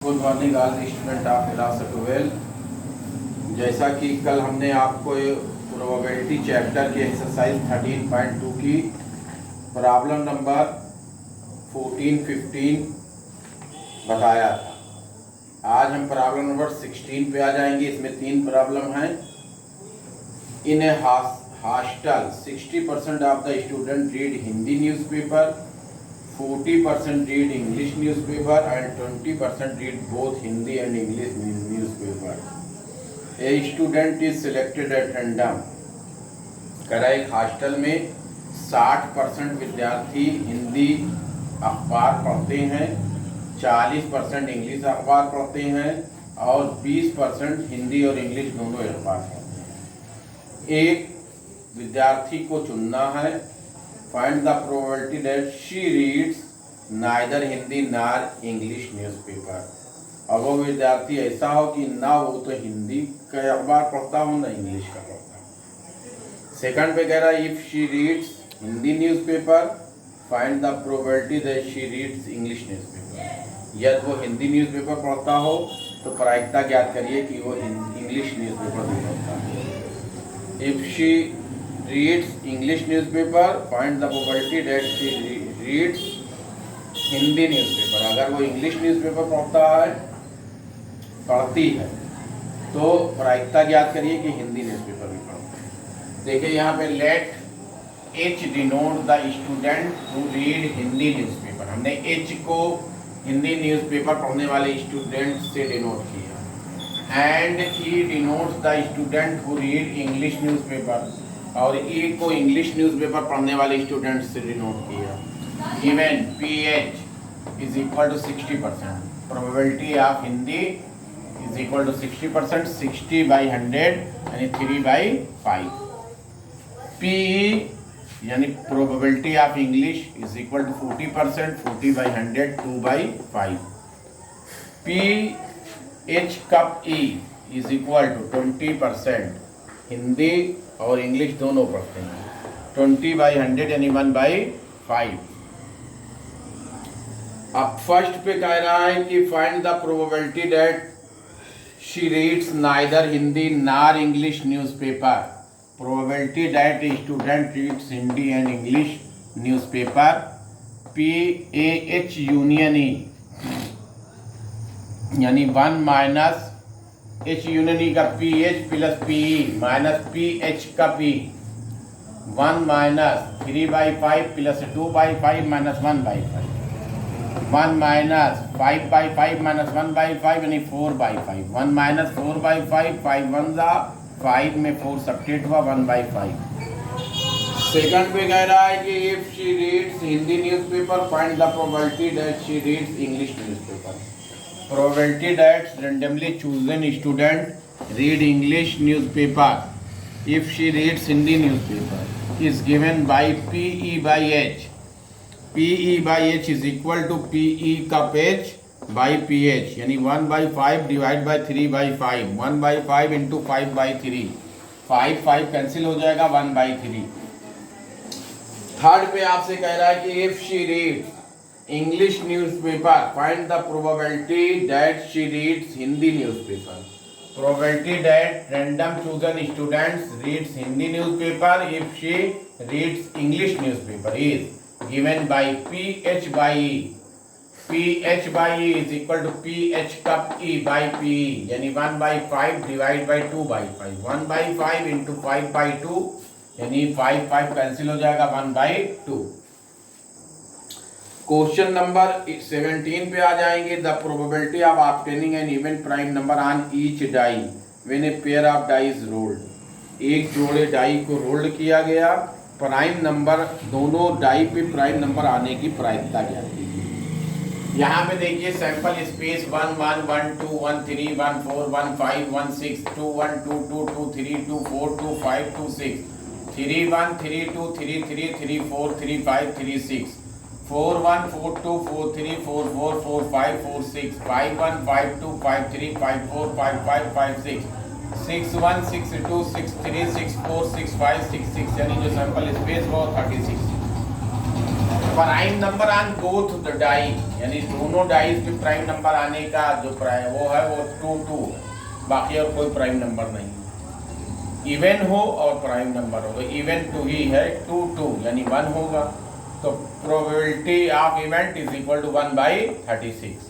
Good morning all student of philosophy twelve. जैसा कि कल हमने आपको प्रोबेबिलिटी चैप्टर की एक्सरसाइज 13.2 की प्रॉब्लम नंबर 14-15 बताया था। आज हम प्रॉब्लम नंबर 16 पे आ जाएंगे। इसमें 3 प्रॉब्लम हैं। In a hostel 60% of the student read Hindi newspaper, 40% read English newspaper and 20% read both Hindi and English newspaper. A student is selected at random. करा एक हॉस्टल में 60% विद्यार्थी हिंदी अखबार पढ़ते हैं, 40% इंग्लिश अखबार पढ़ते हैं और 20% हिंदी और इंग्लिश दोनों अखबार पढ़ते हैं। एक विद्यार्थी को चुनना है। Find the probability that she reads neither Hindi nor English newspaper. अब वो विद्यार्थी ऐसा हो कि ना वो तो हिंदी का अखबार पढ़ता हो ना इंग्लिश का पढ़ता हो। सेकंड पे कह रहा है if she reads Hindi newspaper find the probability that she reads English newspaper. यदि वो हिंदी न्यूज़पेपर पढ़ता हो तो प्रायिकता ज्ञात करिए कि वो इंग्लिश न्यूज़पेपर भी पढ़ता है। If she reads English newspaper, find the probability that she reads Hindi newspaper. अगर वो इंग्लिश न्यूज़पेपर पढ़ती है तो प्रायिकता ज्ञात करिए कि हिंदी न्यूज़पेपर भी पढ़ते हैं। देखिए यहाँ पे let H denote the student who read Hindi newspaper. हमने H को हिंदी न्यूज़पेपर पढ़ने वाले स्टूडेंट से डिनोट किया। And E denotes the student who read English newspaper और E को इंग्लिश न्यूज़पेपर पढ़ने वाले स्टूडेंट से डिनोट किया। Given PH is equal to 60%, probability of Hindi is equal to 60%, 60/100 यानी 3/5। PE यानी probability of English is equal to 40%, 40/100 2/5। PH cup E is equal to 20%, Hindi और English दोनों पढ़ते हैं, 20/100 यानी 1/5। अब फर्स्ट पे कह रहा है कि find the probability that she reads neither Hindi nor English newspaper. Probability that student reads Hindi and English newspaper. PAH union E यानी 1 माइनस H यूनियन E का PH plus PE minus PH का P 1 minus 3/5 plus 2/5 minus 1/5 1 minus 5/5 minus 1/5 यानी 4/5 1 minus 4/5 5 1 जा 5 में 4 subtract हुआ 1/5। Second पे कह रहा है कि if she reads Hindi newspaper find the probability that she reads English newspaper. Probability that randomly chosen student read English newspaper if she reads Hindi newspaper is given by PE/H. PE/H is equal to PE cup H by PH यानी 1/5 divide by 3/5 1/5 into 5/3 5 cancel हो जाएगा 1/3। Third पे आपसे कह रहा है कि if she reads English newspaper find the probability that she reads Hindi newspaper. Probability that random chosen students reads Hindi newspaper if she reads English newspaper is given by PH/E. PH/E is equal to PH cup E by PE यानी 1/5 divide by 2/5 1/5 into 5/2 यानी 5 cancel हो जाएगा 1/2। Question number 17 पे आ जाएंगे। The probability of obtaining an even prime number on each die when a pair of die is rolled. एक जोड़े die को रोल्ड किया गया, प्राइम नंबर दोनों डाई पे प्राइम नंबर आने की प्रायिकता ज्ञात कीजिए। यहाँ पे देखिए सैंपल स्पेस 1 1 1 2 1 3 1 4 1 5 1 6 2 1 2 2 2 3 2 4 2 5 2 6 3 1 3 2 3 3 3 4 3 5 3 6 4 1 4 2 4 3 4 4 4 5 4 6 5 1 5 2 5 3 5 4 5 5 5 6 6 1 6 2 6 3 6 4 6 5 6 6 यानी जो सैंपल स्पेस वो 36। Prime number on both the die, यानी दोनों डाइज के प्राइम नंबर आने का जो प्राइम वो है वो 2 है, बाकी और कोई प्राइम नंबर नहीं है। इवन हो और प्राइम नंबर हो, तो इवन 2 ही है, 2 यानी 1 होगा, तो probability of event is equal to 1/36।